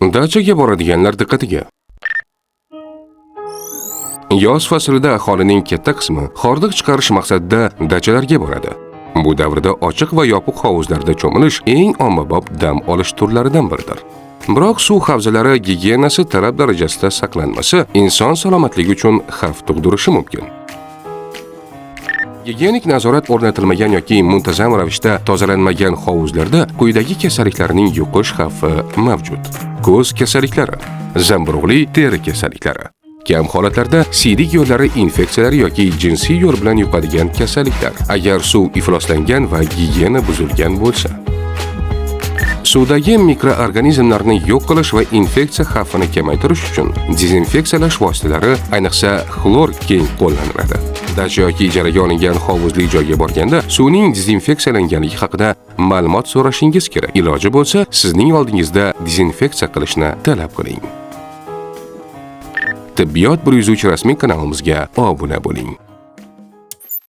Dachaga boradiganlar diqqatiga. Yoz faslida aholining katta qismi hordiq chiqarish maqsadida dachalarga boradi. Bu davrda ochiq va yopiq hovuzlarda cho'milish eng ommabop dam olish turlaridan biridir. Biroq suv havzalari gigiyenasi talab darajasida saqlanmasa, inson salomatligi uchun xavf tug'dirishi mumkin. Gigiyenik nazorat o'rnatilmagan yoki muntazam ravishda tozalanmagan hovuzlarda quyidagi kasalliklarning yuqish xavfi mavjud. Ko'z kasalliklari, zamburug'li teri kasalliklari. Kam holatlarda siydik yo'llari infeksiyalari yoki jinsiy yo'l bilan yuqadigan kasalliklar. Agar suv ifloslangan va gigiyena buzilgan bo'lsa. Suvdagi mikroorganizmlarni yo'q qilish va infeksiya xavfini kamaytirish uchun dezinfeksiyalash vositalari, ayniqsa xlor keng qo'llaniladi. Dacha yoki ijaraga olingan hovuzli joyga borganda suvning dezinfeksiyalanganligi haqida ma'lumot so'rashingiz kerak. Iloji bo'lsa, sizning oldingizda dezinfeksiya qilishni talab qiling. Tibbiyot 103 rasmiy kanalimizga obuna bo'ling.